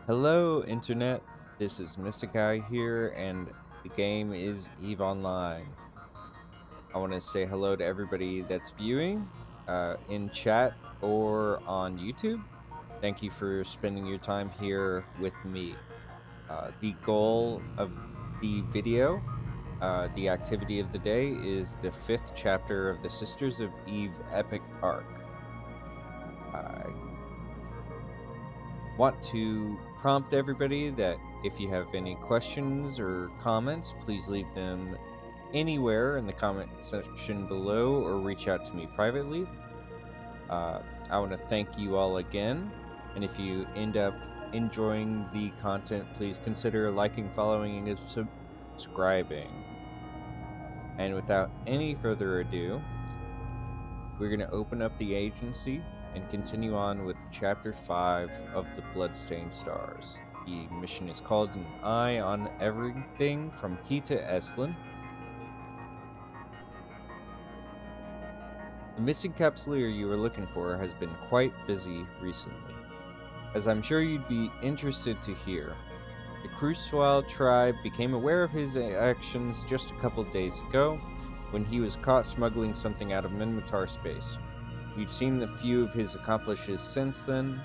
Hello, Internet. This is Mystikai here, and the game is eveonline. I want to say hello to everybody that's viewing in chat or on YouTube. Thank you for spending your time here with me. The goal of the video, the activity of the day, is the 5th chapter of the Sisters of Eve epic arc. I want to prompt everybody that if you have any questions or comments, please leave them anywhere in the comment section below or reach out to me privately. I want to thank you all again, and if you end up enjoying the content, please consider liking, following, and subscribing. And without any further ado, we're going to open up the agency and continue on with Chapter 5 of the Bloodstained Stars. The mission is called An Eye on Everything from Kita Eslin. The missing Capsuleer you were looking for has been quite busy recently. As I'm sure you'd be interested to hear, the Crusoe tribe became aware of his actions just a couple days ago when he was caught smuggling something out of Minmatar space. We've seen a few of his accomplices since then,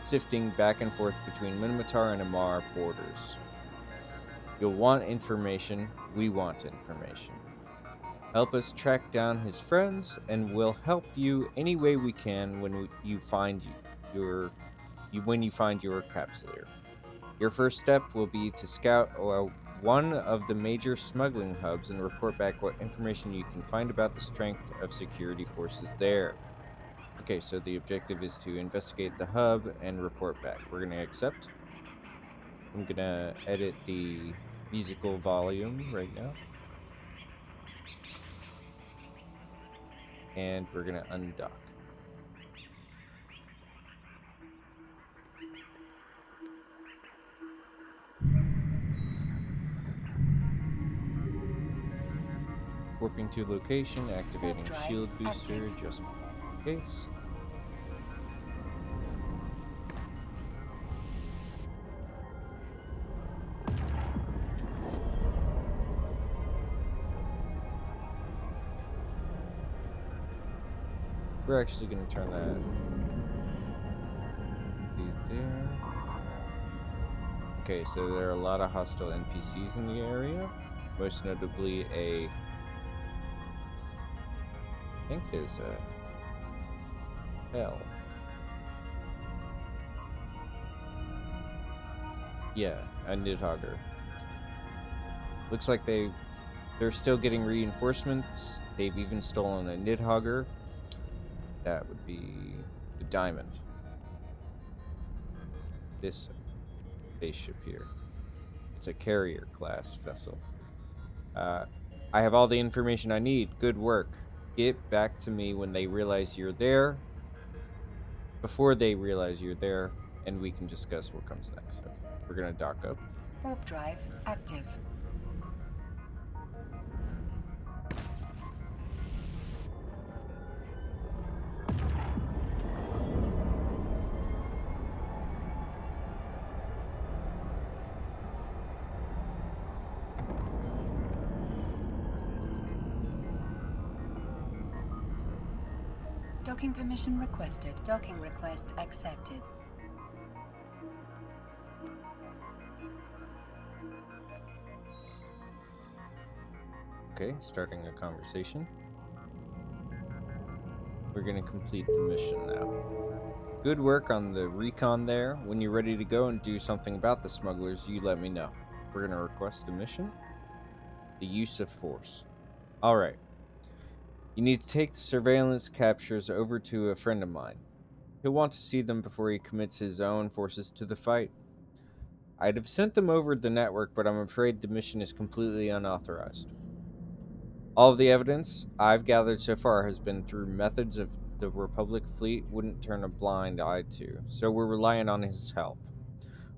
sifting back and forth between Minmatar and Ammar borders. You'll want information, we want information. Help us track down his friends, and we'll help you any way we can when you find your Capsuleer. Your first step will be to scout one of the major smuggling hubs and report back what information you can find about the strength of security forces there. Okay, so the objective is to investigate the hub and report back. We're going to accept. I'm going to edit the musical volume right now. And we're going to undock. Warping to location, activating shield booster just in case. We're actually going to turn that there. Okay, so there are a lot of hostile NPCs in the area. Most notably I think there's a hell. Yeah, a Nidhogger. Looks like they're still getting reinforcements. They've even stolen a Nidhogger. That would be the Diamond. This spaceship here. It's a carrier class vessel. I have all the information I need. Good work. Get back to me when they realize you're there. Before they realize you're there, and we can discuss what comes next. So we're gonna dock up. Warp drive active. Docking permission requested. Docking request accepted. Okay, starting a conversation. We're gonna complete the mission now. Good work on the recon there. When you're ready to go and do something about the smugglers, you let me know. We're gonna request a mission. The use of force. Alright. You need to take the surveillance captures over to a friend of mine. He'll want to see them before he commits his own forces to the fight. I'd have sent them over the network, but I'm afraid the mission is completely unauthorized. All of the evidence I've gathered so far has been through methods of the Republic fleet wouldn't turn a blind eye to, so we're relying on his help.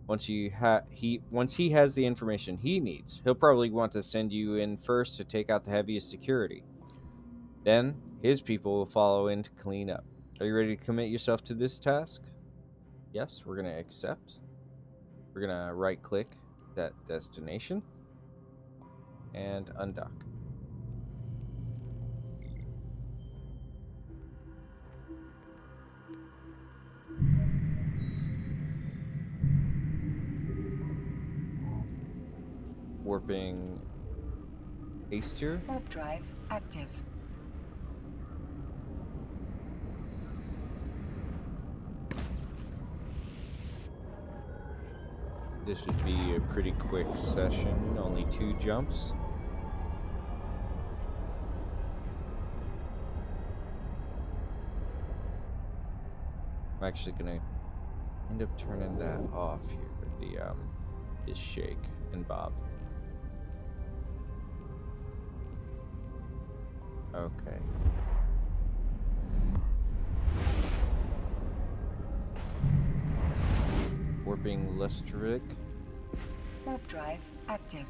Once he has the information he needs, he'll probably want to send you in first to take out the heaviest security. Then his people will follow in to clean up. Are you ready to commit yourself to this task? Yes, we're gonna accept. We're gonna right click that destination and undock. Warping hastier. Warp drive active. This should be a pretty quick session, only 2 jumps. I'm actually gonna end up turning that off here, this shake and bob. Okay. Warping Lestric. Warp drive active.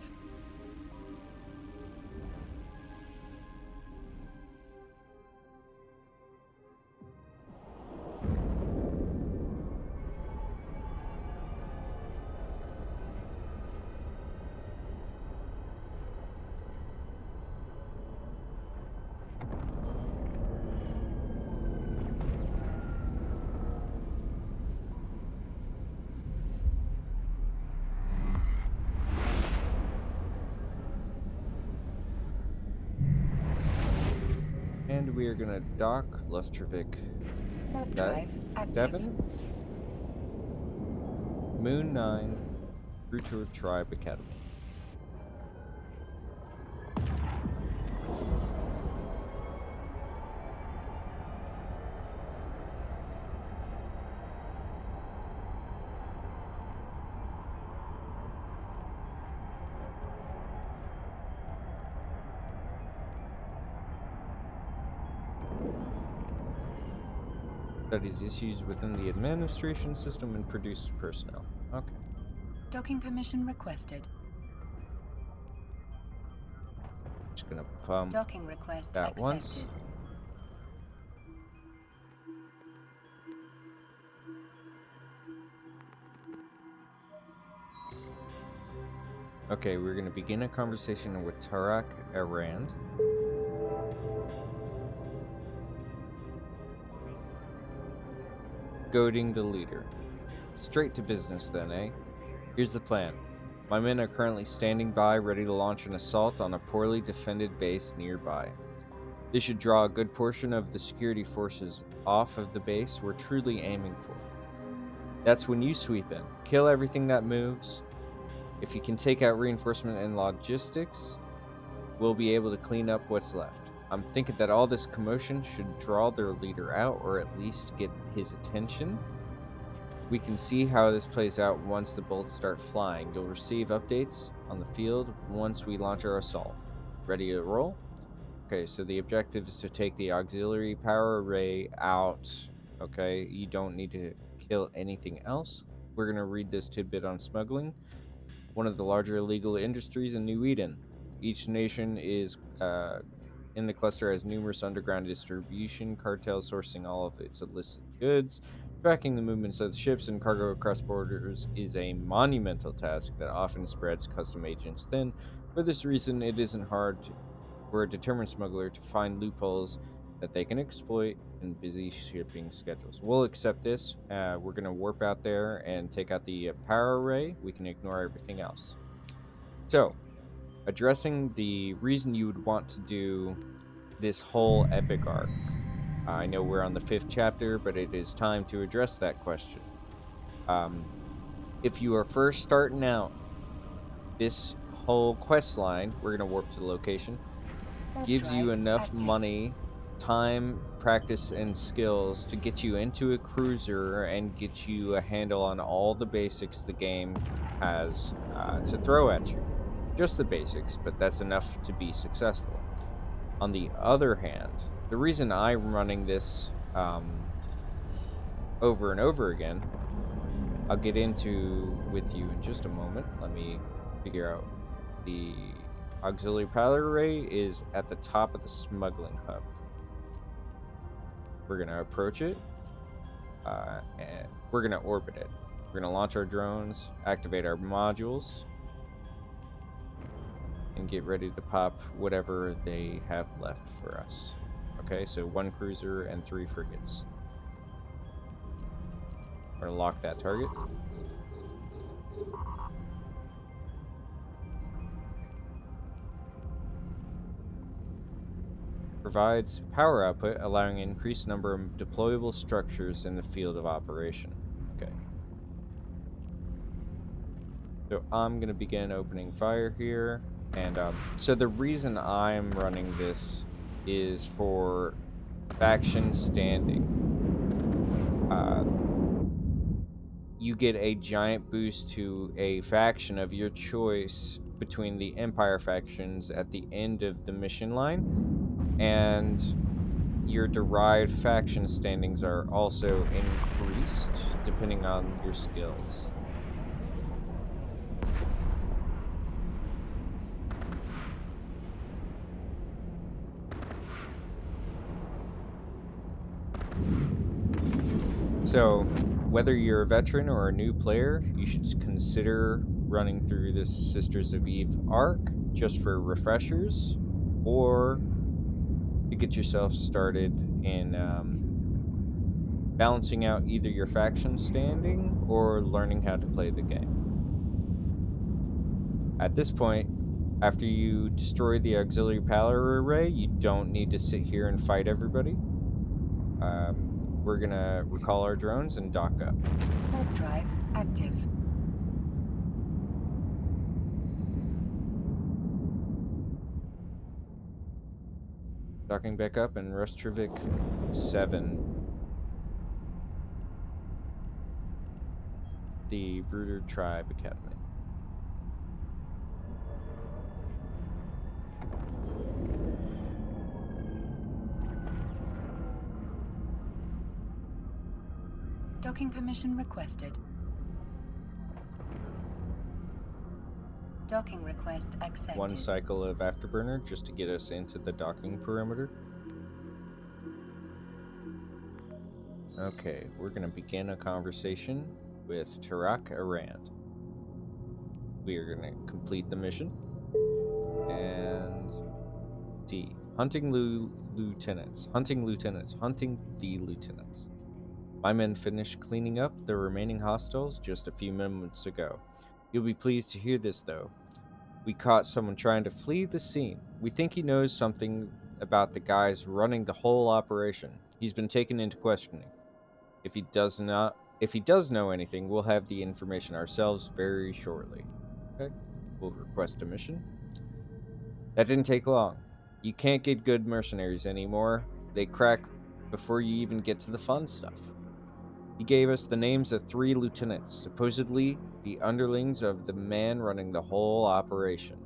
And we are gonna dock Lestric Warp drive active. 7, Moon 9, Rutor Tribe Academy. Studies issues within the administration system and produces personnel. Okay. Docking permission requested. Just gonna pump Docking request that accepted. once. Okay, we're gonna begin a conversation with Tarak Arand. Goading the leader. Straight to business then, eh? Here's the plan. My men are currently standing by, ready to launch an assault on a poorly defended base nearby. This should draw a good portion of the security forces off of the base we're truly aiming for. That's when you sweep in. Kill everything that moves. If you can take out reinforcement and logistics, we'll be able to clean up what's left. I'm thinking that all this commotion should draw their leader out, or at least get his attention. We can see how this plays out once the bolts start flying. You'll receive updates on the field once we launch our assault. Ready to roll? Okay, so the objective is to take the auxiliary power array out. Okay, you don't need to kill anything else. We're going to read this tidbit on smuggling. One of the larger illegal industries in New Eden. Each nation is in the cluster has numerous underground distribution cartels sourcing all of its illicit goods. Tracking the movements of the ships and cargo across borders is a monumental task that often spreads custom agents thin. For this reason, it isn't hard for a determined smuggler to find loopholes that they can exploit in busy shipping schedules. We'll accept this. We're going to warp out there and take out the power array. We can ignore everything else. So, addressing the reason you would want to do this whole epic arc. I know we're on the 5th chapter, but it is time to address that question. If you are first starting out, this whole quest line, we're going to warp to the location, gives you enough money, time, practice, and skills to get you into a cruiser and get you a handle on all the basics the game has to throw at you. Just the basics, but that's enough to be successful. On the other hand, the reason I'm running this over and over again, I'll get into with you in just a moment. Let me figure out the auxiliary power array is at the top of the smuggling hub. We're going to approach it. And we're going to orbit it. We're going to launch our drones, activate our modules, and get ready to pop whatever they have left for us. Okay, so 1 cruiser and 3 frigates. We're going to lock that target. Provides power output, allowing an increased number of deployable structures in the field of operation. Okay. So I'm going to begin opening fire here. And so the reason I'm running this is for faction standing. You get a giant boost to a faction of your choice between the Empire factions at the end of the mission line. And your derived faction standings are also increased depending on your skills. So, whether you're a veteran or a new player, you should consider running through this Sisters of Eve arc just for refreshers, or to get yourself started in balancing out either your faction standing or learning how to play the game. At this point, after you destroy the auxiliary power array, you don't need to sit here and fight everybody. We're gonna recall our drones and dock up. Warp drive active. Docking back up in Rustrovik 7. The Brooder Tribe Academy. Docking permission requested. Docking request accepted. 1 cycle of Afterburner just to get us into the docking perimeter. Okay, we're going to begin a conversation with Tarak Arand. We are going to complete the mission. And D. Hunting lieutenants. Hunting lieutenants. Hunting the lieutenants. My men finished cleaning up the remaining hostiles just a few moments ago. You'll be pleased to hear this, though. We caught someone trying to flee the scene. We think he knows something about the guys running the whole operation. He's been taken into questioning. If he does know anything, we'll have the information ourselves very shortly. Okay? We'll request a mission. That didn't take long. You can't get good mercenaries anymore. They crack before you even get to the fun stuff. He gave us the names of 3 lieutenants, supposedly the underlings of the man running the whole operation.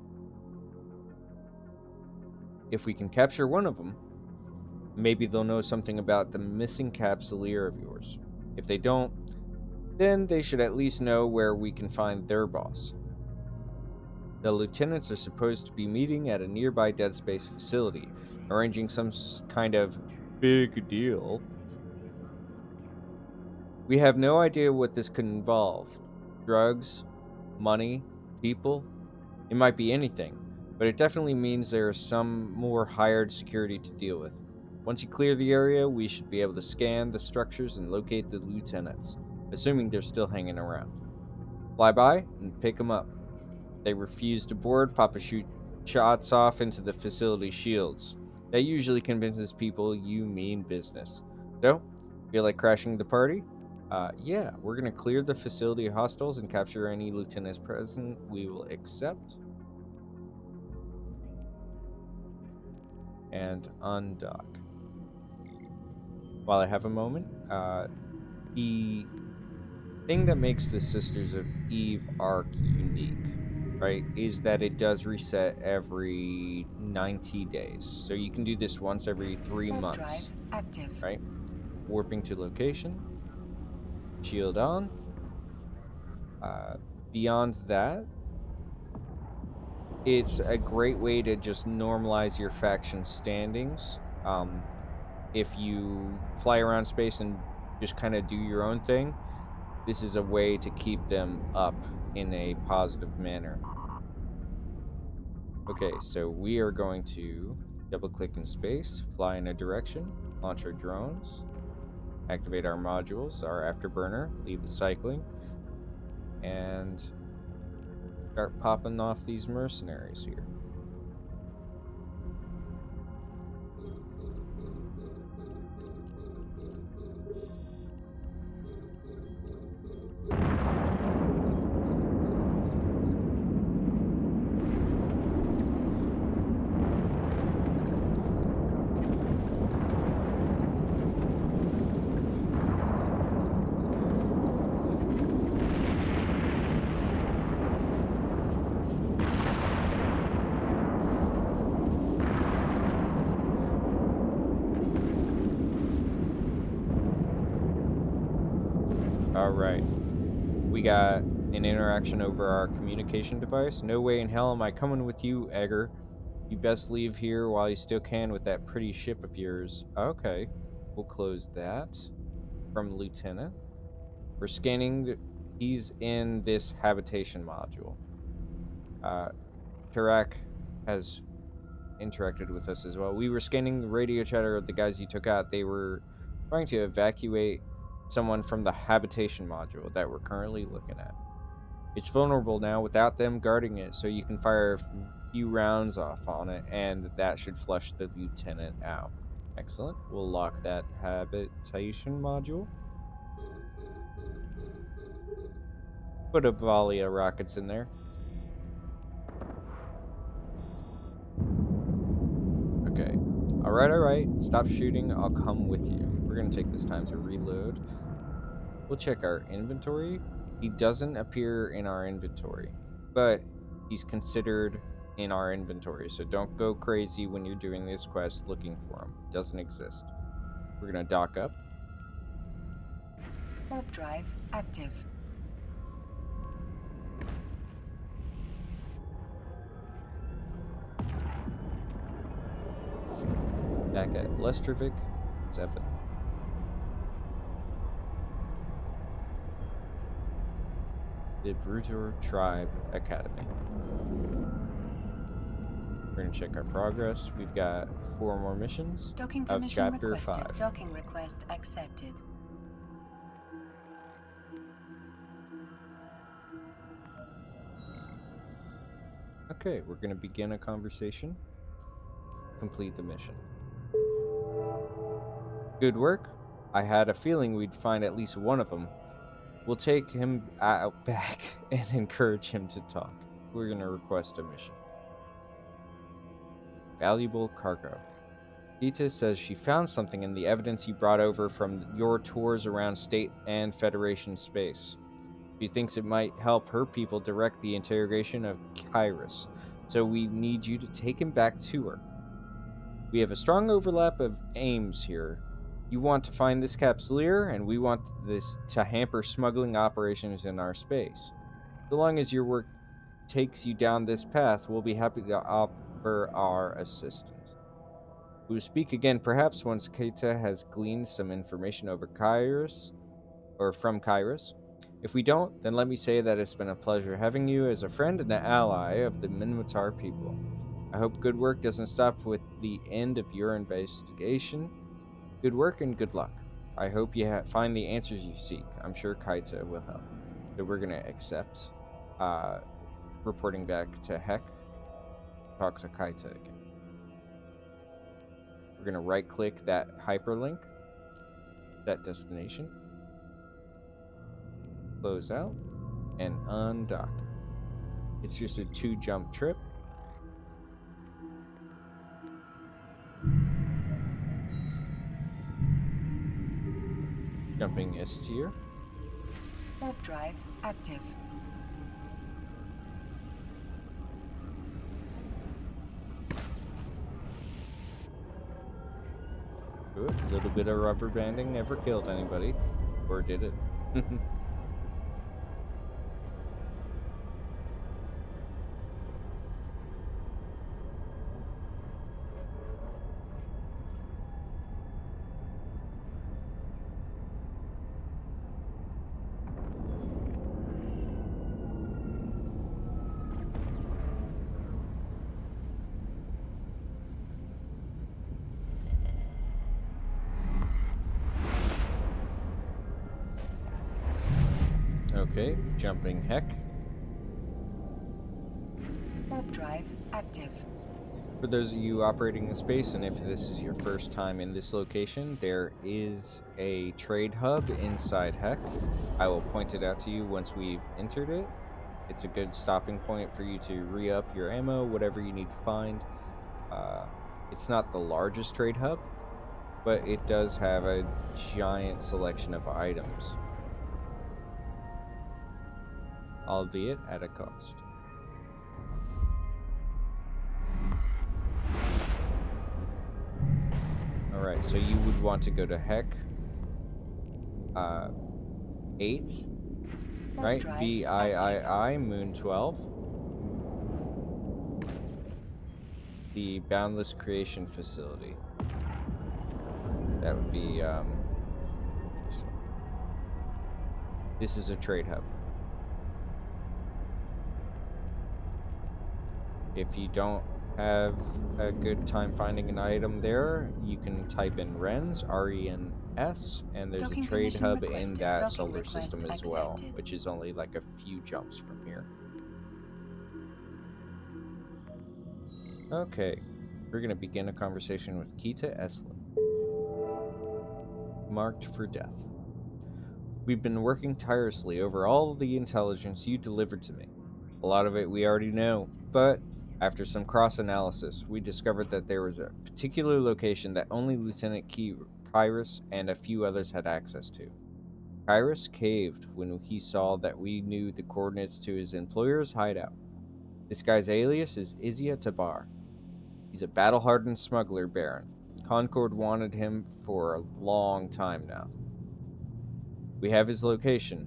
If we can capture one of them, maybe they'll know something about the missing Capsuleer of yours. If they don't, then they should at least know where we can find their boss. The lieutenants are supposed to be meeting at a nearby dead space facility, arranging some kind of big deal. We have no idea what this could involve. Drugs, money, people. It might be anything, but it definitely means there is some more hired security to deal with. Once you clear the area, we should be able to scan the structures and locate the lieutenants, assuming they're still hanging around. Fly by and pick them up. They refuse to board, Papa shoot shots off into the facility shields. That usually convinces people you mean business. So, feel like crashing the party? Yeah, we're gonna clear the facility hostiles and capture any lieutenants present. We will accept. And undock. While I have a moment, the thing that makes the Sisters of Eve arc unique, right, is that it does reset every 90 days. So you can do this once every 3 Warp months. drive active. Right? Warping to location. Shield on. Beyond that, it's a great way to just normalize your faction standings. If you fly around space and just kind of do your own thing, this is a way to keep them up in a positive manner. Okay, so we are going to double click in space, fly in a direction, launch our drones, activate our modules, our afterburner, leave it cycling, and start popping off these mercenaries here. All right. We got an interaction over our communication device. No way in hell am I coming with you, Egger. You best leave here while you still can with that pretty ship of yours. Okay. We'll close that from Lieutenant. We're scanning. He's in this habitation module. Tarak has interacted with us as well. We were scanning the radio chatter of the guys you took out. They were trying to evacuate someone from the habitation module that we're currently looking at. It's vulnerable now without them guarding it, so you can fire a few rounds off on it, and that should flush the lieutenant out. Excellent. We'll lock that habitation module. Put a volley of rockets in there. Okay. All right. Stop shooting. I'll come with you. We're going to take this time to reload. We'll check our inventory. He doesn't appear in our inventory, but he's considered in our inventory. So don't go crazy when you're doing this quest looking for him. Doesn't exist. We're going to dock up. Warp drive active. Back at Lestrovik 7. The Brutor Tribe Academy. We're going to check our progress. We've got 4 more missions Docking of permission Chapter requested. 5. Docking request accepted. Okay, we're going to begin a conversation. Complete the mission. Good work. I had a feeling we'd find at least one of them. We'll take him out back and encourage him to talk. We're going to request a mission. Valuable cargo. Gita says she found something in the evidence you brought over from your tours around state and Federation space. She thinks it might help her people direct the interrogation of Kyrus, so we need you to take him back to her. We have a strong overlap of aims here. You want to find this Capsuleer, and we want this to hamper smuggling operations in our space. So long as your work takes you down this path, we'll be happy to offer our assistance. We will speak again perhaps once Keita has gleaned some information over Kyrus, or from Kyrus. If we don't, then let me say that it's been a pleasure having you as a friend and an ally of the Minmatar people. I hope good work doesn't stop with the end of your investigation. Good work and good luck. I hope you find the answers you seek. I'm sure Kaita will help. So we're going to accept. Reporting back to Heck. Talk to Kaita again. We're going to right-click that hyperlink. That destination. Close out. And undock. It's just a 2-jump trip. Jumping S tier. Warp drive active. Good. A little bit of rubber banding never killed anybody. Or did it? Okay, jumping heck. Warp drive active. For those of you operating in space, and if this is your first time in this location, there is a trade hub inside Heck. I will point it out to you once we've entered it. It's a good stopping point for you to re-up your ammo, whatever you need to find. It's not the largest trade hub, but it does have a giant selection of items, albeit at a cost. Alright, so you would want to go to Heck 8, Warp right? drive VIII, Moon 12. The Boundless Creation Facility. That would be, this one. This is a trade hub. If you don't have a good time finding an item there, you can type in RENS, RENS, and there's Docking a trade permission hub in requested. that Docking solar request system as well, accepted. which is only like a few jumps from here. Okay, we're going to begin a conversation with Kita Eslin. Marked for death. We've been working tirelessly over all the intelligence you delivered to me. A lot of it we already know, but after some cross-analysis, we discovered that there was a particular location that only Lieutenant Kyrus and a few others had access to. Kyrus caved when he saw that we knew the coordinates to his employer's hideout. This guy's alias is Izia Tabar. He's a battle-hardened smuggler baron. Concord wanted him for a long time now. We have his location.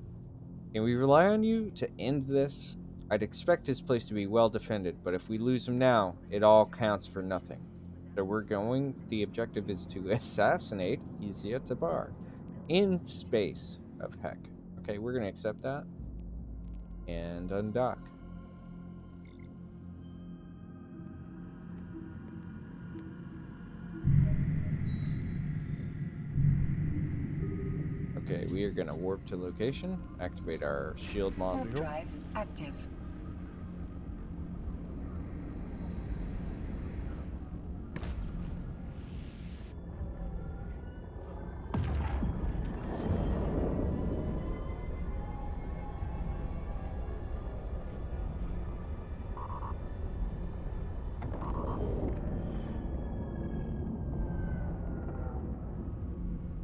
Can we rely on you to end this? I'd expect his place to be well defended, but if we lose him now, it all counts for nothing. So the objective is to assassinate Izia Tabar in space of Heck. Okay, we're going to accept that and undock. Okay, we are going to warp to location, activate our shield Warp module. drive active.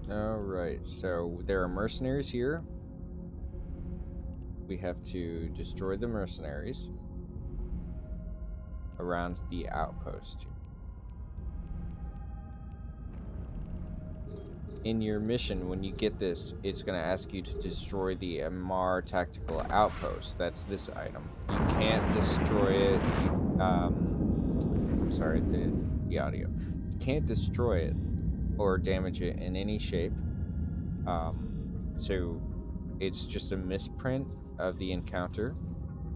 Alright, so there are mercenaries here. We have to destroy the mercenaries around the outpost. In your mission, when you get this, it's going to ask you to destroy the Ammar Tactical Outpost. That's this item. You can't destroy it. I'm sorry, the audio. You can't destroy it or damage it in any shape. So it's just a misprint of the encounter.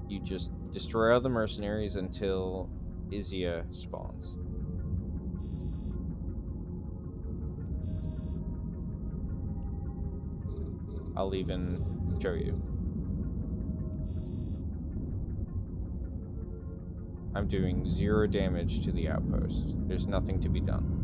You just destroy all the mercenaries until Izia spawns. I'll even show you. I'm doing 0 damage to the outpost. There's nothing to be done.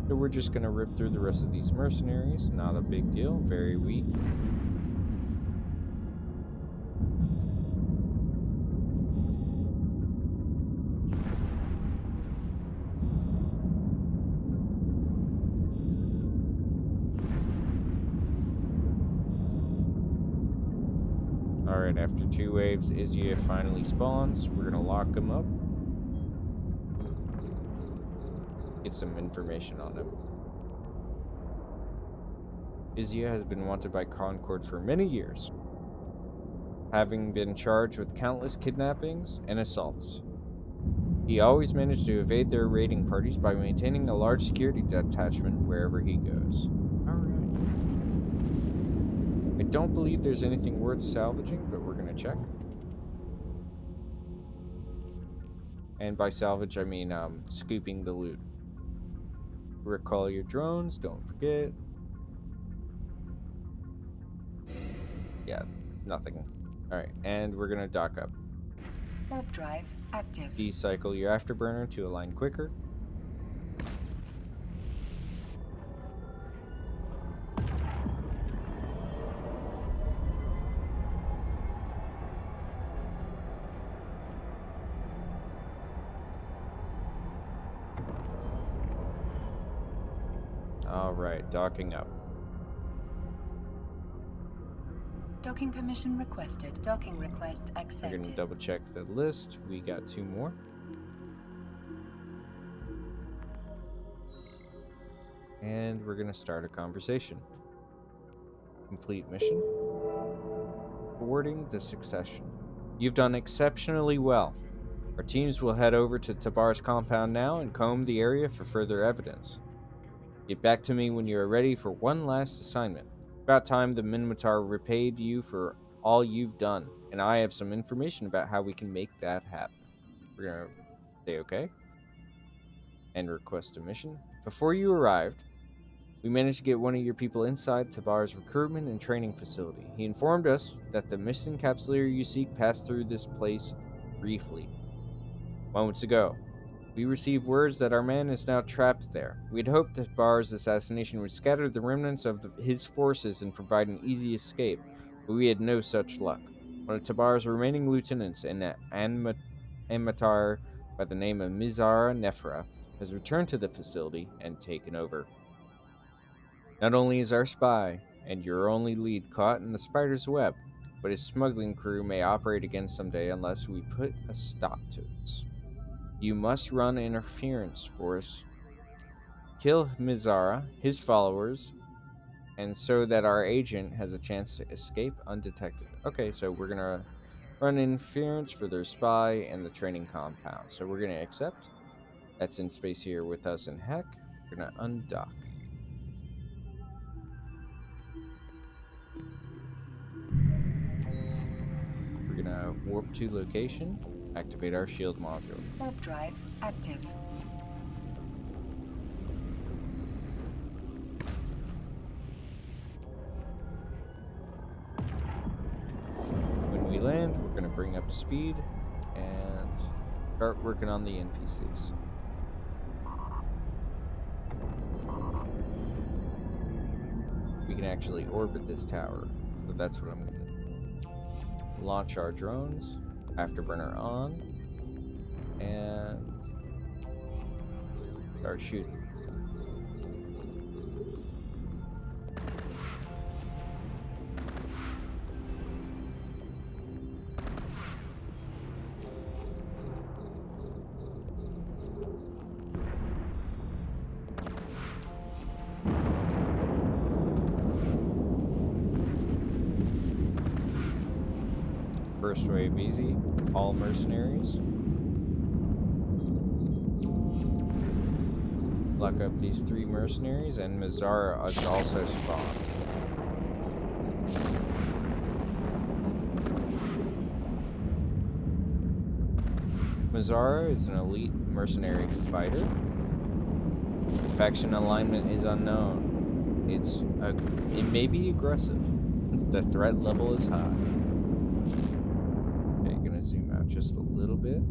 So we're just going to rip through the rest of these mercenaries. Not a big deal. Very weak. Alright, after 2 waves, Izia finally spawns. We're going to lock him up. Get some information on him. Izia has been wanted by Concord for many years, having been charged with countless kidnappings and assaults. He always managed to evade their raiding parties by maintaining a large security detachment wherever he goes. Alright. I don't believe there's anything worth salvaging, but we're gonna check. And by salvage, I mean scooping the loot. Recall your drones, don't forget. Yeah, nothing. Alright, and we're gonna dock up. Warp drive active. Decycle your afterburner to align quicker. Alright, docking up. Docking permission requested. Docking request We're accepted. gonna double check the list. We got 2 more. And we're gonna start a conversation. Complete mission. Forwarding the succession. You've done exceptionally well. Our teams will head over to Tabar's compound now and comb the area for further evidence. Get back to me when you are ready for one last assignment. It's about time the Minotaur repaid you for all you've done, and I have some information about how we can make that happen. We're gonna say okay and request a mission. Before you arrived, we managed to get one of your people inside Tabar's recruitment and training facility. He informed us that the missing Capsuleer you seek passed through this place briefly moments ago. We received words that our man is now trapped there. We had hoped that Bar's assassination would scatter the remnants of his forces and provide an easy escape, but we had no such luck. One of Tabar's remaining lieutenants, an Amatar by the name of Mizara Nefra, has returned to the facility and taken over. Not only is our spy and your only lead caught in the spider's web, but his smuggling crew may operate again someday unless we put a stop to it. You must run interference for us. Kill Mizara, his followers, and so that our agent has a chance to escape undetected. Okay, so we're gonna run interference for their spy and the training compound. So we're gonna accept. That's in space here with us in Heck. We're gonna undock. We're gonna warp to location, activate our shield module. Warp drive active. When we land, we're gonna bring up speed and start working on the NPCs. We can actually orbit this tower, so that's what I'm gonna do. Launch our drones, afterburner on, and start shooting. First wave easy, all mercenaries. Lock up these 3 mercenaries, and Mizara is also spawned. Mizara is an elite mercenary fighter. Faction alignment is unknown. It may be aggressive. The threat level is high. Okay, gonna zoom out just a little bit.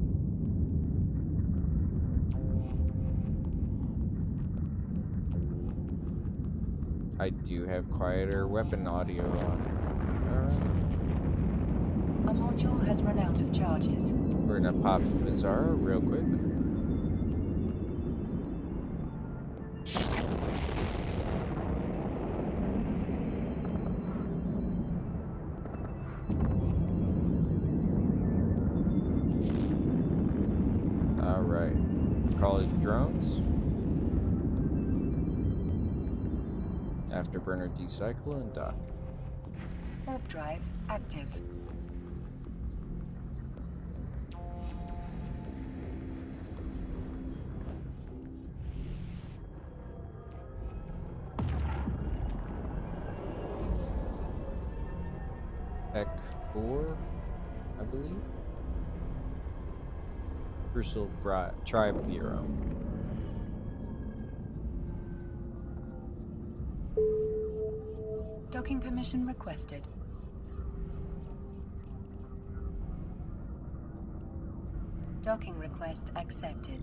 I do have quieter weapon audio on. A module has run out of charges. We're gonna pop Mizara real quick. Alright. Call it drones. Afterburner decycle and dock. Warp drive active. Tech 4, I believe. Crucial Tribe Bureau. Docking permission requested. Docking request accepted.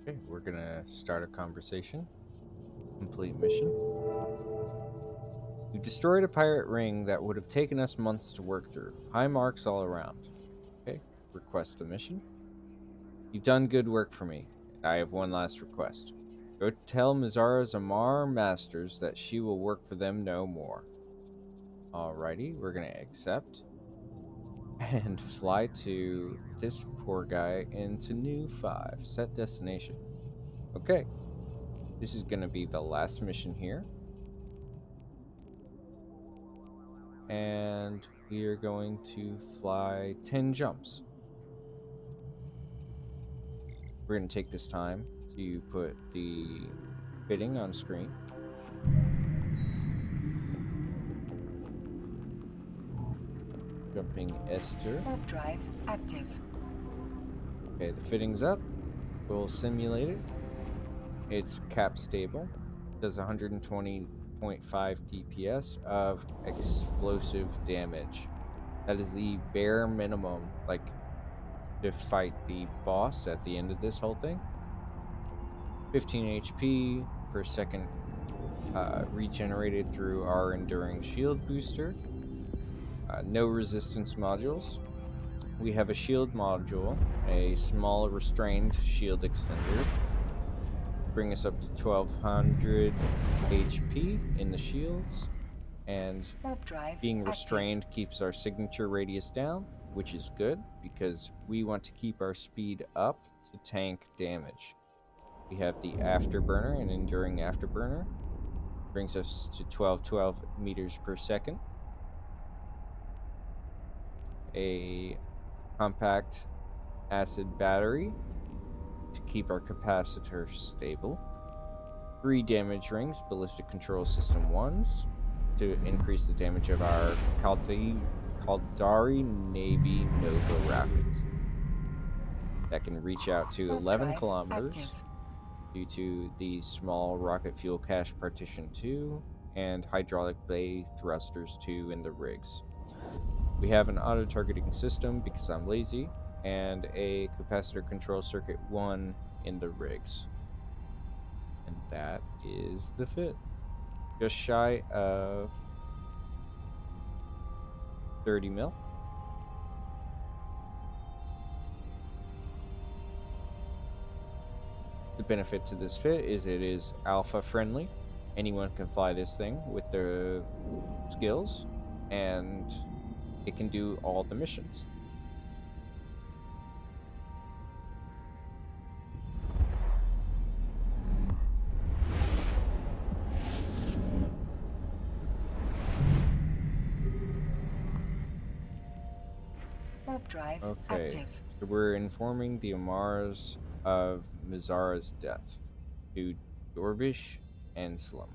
Okay, we're gonna start a conversation. Complete mission. You destroyed a pirate ring that would have taken us months to work through. High marks all around. Okay, request a mission. You've done good work for me. I have one last request. Go tell Mizara's Amar masters that she will work for them no more. Alrighty, we're gonna accept and fly to this poor guy into New 5. Set destination. Okay, this is gonna be the last mission here. And we are going to fly 10 jumps. We're going to take this time to put the fitting on screen. Jumping Esther. Warp drive active. Okay, the fitting's up. We'll simulate it. It's cap stable. Does 120.5 DPS of explosive damage. That is the bare minimum, like, to fight the boss at the end of this whole thing. 15 HP per second regenerated through our enduring shield booster. No resistance modules. We have a shield module, a small restrained shield extender. Bring us up to 1200 HP in the shields. And being restrained keeps our signature radius down, which is good because we want to keep our speed up to tank damage. We have the afterburner, an enduring afterburner. Brings us to 12 meters per second. A compact acid battery to keep our capacitor stable. 3 damage rings, ballistic control system 1s, to increase the damage of our Caldari Navy Nova Rapids. That can reach out to 11 kilometers due to the small rocket fuel cache partition 2 and hydraulic bay thrusters 2 in the rigs. We have an auto-targeting system because I'm lazy, and a capacitor control circuit 1 in the rigs. And that is the fit. Just shy of 30 mil. The benefit to this fit is it is alpha friendly. Anyone can fly this thing with their skills, and it can do all the missions. Warp drive okay, active. so we're informing the Amars of Mizara's death to Dorvish and Slum.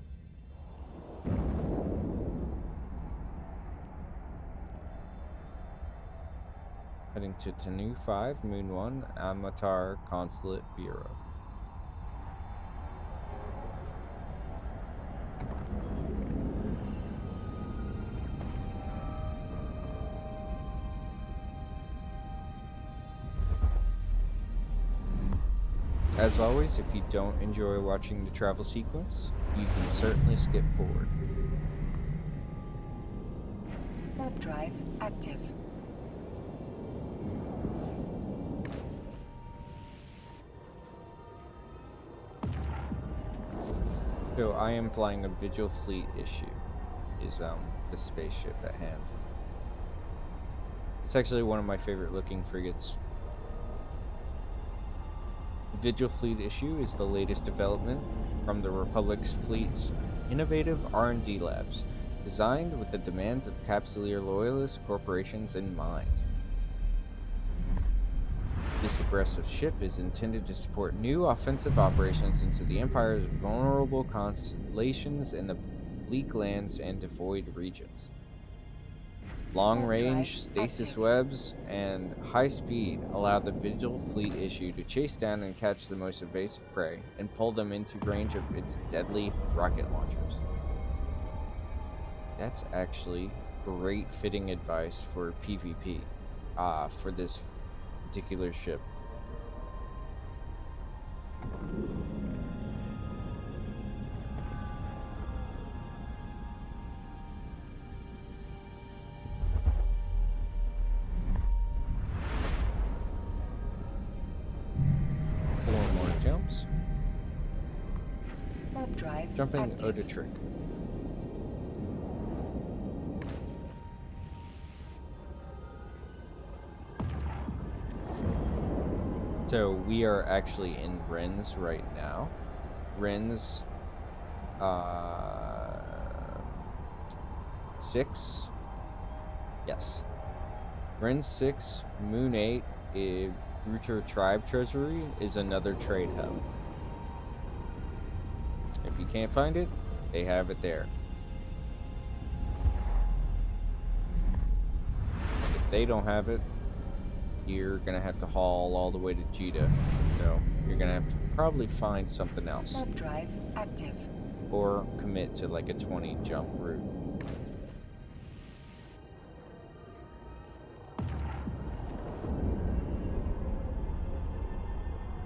Heading to Tanu 5, Moon 1, Amatar Consulate Bureau. As always, if you don't enjoy watching the travel sequence, you can certainly skip forward. Warp drive active. So I am flying a Vigil Fleet issue, is the spaceship at hand. It's actually one of my favorite looking frigates. Vigil Fleet issue is the latest development from the Republic's fleet's innovative R&D labs, designed with the demands of Capsuleer loyalist corporations in mind. This aggressive ship is intended to support new offensive operations into the Empire's vulnerable constellations in the bleak lands and devoid regions. Long range stasis active. webs and high speed allow the Vigil fleet issue to chase down and catch the most evasive prey and pull them into range of its deadly rocket launchers. That's actually great fitting advice for PvP for this particular ship. Four more jumps. Warp drive Jumping active. Oda trick. So we are actually in Ren's right now. Ren's 6. Yes. Ren's 6, Moon 8, Future Tribe Treasury is another trade hub. If you can't find it, they have it there. If they don't have it, you're gonna have to haul all the way to Jita. So you're gonna have to probably find something else. Warp drive active. Or commit to like a 20 jump route.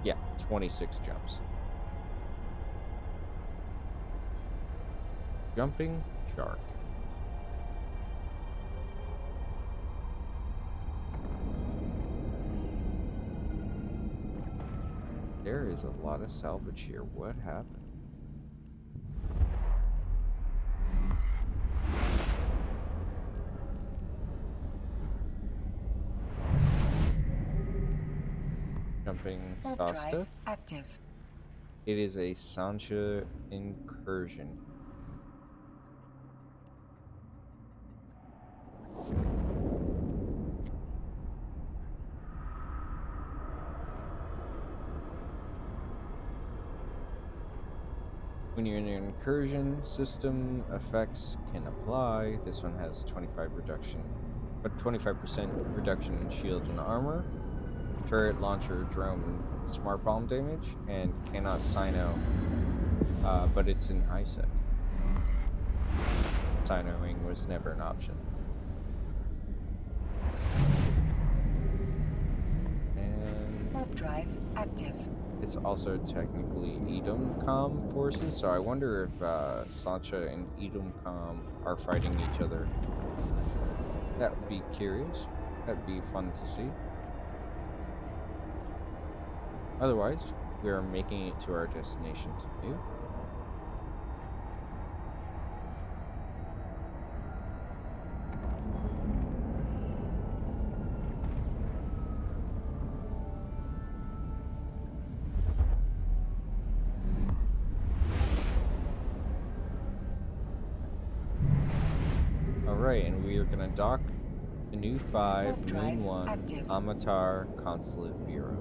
Yeah, 26 jumps. Jumping shark. There is a lot of salvage here. What happened? Jumping Warp Sasta. drive active. It is a Sancha incursion. When you're in an incursion, system effects can apply. This one has 25% reduction in shield and armor, turret, launcher, drone, and smart bomb damage, and cannot Sino, but it's in ISEC. Sinoing was never an option. And Warp drive active. it's also technically Edomcom forces, so I wonder if Sancha and Edomcom are fighting each other. That would be curious. That'd be fun to see. Otherwise, we are making it to our destination today. Alright, and we are going to dock the new 5, Moon 1, active. Amatar Consulate Bureau.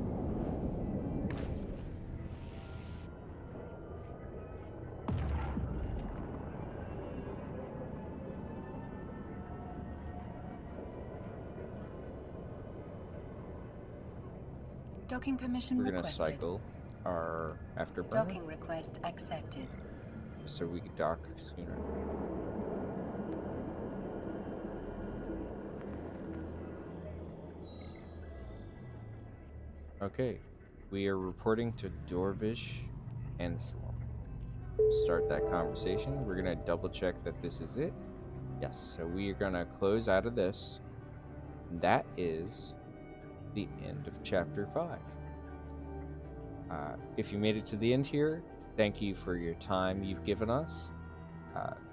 Docking permission We're going to requested. cycle our afterburner Docking request accepted. so we can dock sooner. Okay, we are reporting to Dorvish Anselm. Start that conversation. We're gonna double check that this is it. Yes, so we are gonna close out of this. That is the end of chapter 5. If you made it to the end here, thank you for your time you've given us.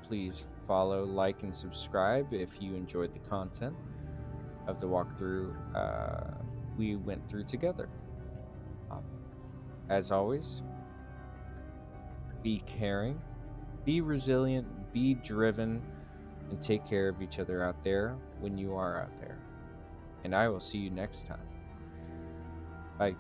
Please follow, like, and subscribe if you enjoyed the content of the walkthrough we went through together. As always, be caring, be resilient, be driven, and take care of each other out there when you are out there. And I will see you next time. Bye.